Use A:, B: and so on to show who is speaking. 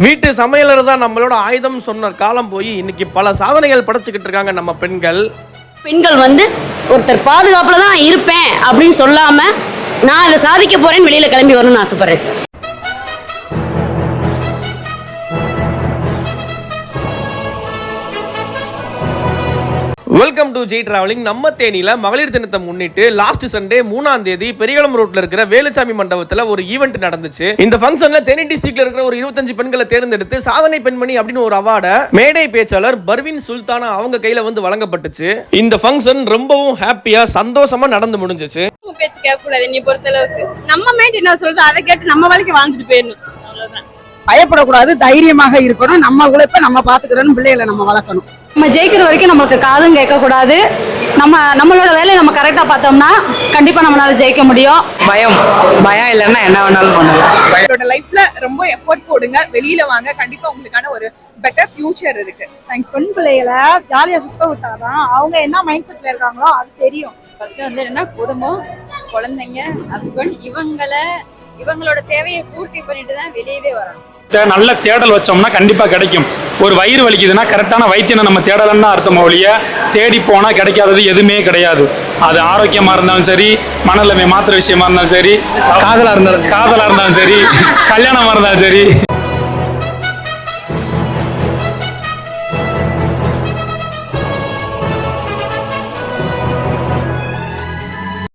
A: வீட்டு சமையலர் தான் நம்மளோட ஆயுதம் சொன்ன காலம் போய் இன்னைக்கு பல சாதனைகள் படைச்சுக்கிட்டு இருக்காங்க நம்ம பெண்கள்.
B: ஒருத்தர் பாதுகாப்புல தான் இருப்பேன் அப்படின்னு சொல்லாம நான் அதை சாதிக்க போறேன்னு வெளியில கிளம்பி வரணும்னு ஆசைப்படுறேன் sir.
A: Welcome to Jai travelling. நம்ம தேனியில மகளிர் தினத்தை முன்னிட்டு லாஸ்ட் சண்டே 3ஆம் தேதி பெரியகுளம் ரோட்ல இருக்கிற வேலுச்சாமி மண்டபத்துல ஒரு ஈவென்ட் நடந்துச்சு. இந்த ஃபங்க்ஷன்ல தேனி டிஸ்ட்ரிக்ட்ல இருக்கிற ஒரு 25 பெண்களை தேர்ந்தெடுத்து சாதனை பெண்மணி அப்படின்னு ஒரு அவார்டை மேடை பேச்சாளர் பர்வீன் சுல்தானா அவங்க கையில வந்து வழங்கப்பட்டுச்சு. இந்த ஃபங்க்ஷன் ரொம்பவும் ஹாப்பியா சந்தோஷமா நடந்து முடிஞ்சிச்சு.
C: பேச்சு கேட்க கூடாது. என்னை பொறுத்த அளவுக்கு நம்ம மைண்ட் என்ன சொல்றது அதை கேட்டு நம்ம வாழ்க்கை வாழ்ந்துட்டு போயிடணும். அவ்வளவுதான்.
D: பயப்படக்கூடாது, தைரியமாக இருக்கணும். நம்ம உழைப்ப நம்ம பாத்துக்கிறோம், பிள்ளைகளை நம்ம வளர்க்கணும்.
B: நம்ம ஜெயிக்கிற வரைக்கும் நம்மளுக்கு காதும் கேட்க கூடாது. நம்மளோட வேலையை நம்ம கரெக்டா பார்த்தோம்னா கண்டிப்பா நம்மளால ஜெயிக்க முடியும்.
D: பயம் இல்லைன்னா என்ன வேணாலும் பண்ணலாம்.
E: உங்களோட லைஃப்ல ரொம்ப எஃபோர்ட் போடுங்க, வெளியில வாங்க, கண்டிப்பா உங்களுக்கான ஒரு பெட்டர் ஃபியூச்சர் இருக்கு.
F: பெண் பிள்ளைகளை ஜாலியா சுத்த விட்டாதான் அவங்க என்ன மைண்ட் செட்ல இருக்காங்களோ அது தெரியும்.
C: ஃபர்ஸ்ட் வந்து என்னன்னா குடும்பம், குழந்தைங்க, ஹஸ்பண்ட் இவங்களோட தேவையை பூர்த்தி பண்ணிட்டு தான் வெளியவே வரணும்.
G: நல்ல தேடல் வச்சோம்னா கண்டிப்பா கிடைக்கும். ஒரு வயிறு வலிக்குதுன்னா கரெக்டான வைத்தியம் நம்ம தேடலன்னா அர்த்தம் ஒழிய தேடி போனா கிடைக்காதது எதுவுமே கிடையாது. அது ஆரோக்கியமா இருந்தாலும் சரி, மனநிலைமை மாத்திர விஷயமா இருந்தாலும் சரி, காதலா இருந்தாலும் சரி, கல்யாணமா இருந்தாலும் சரி.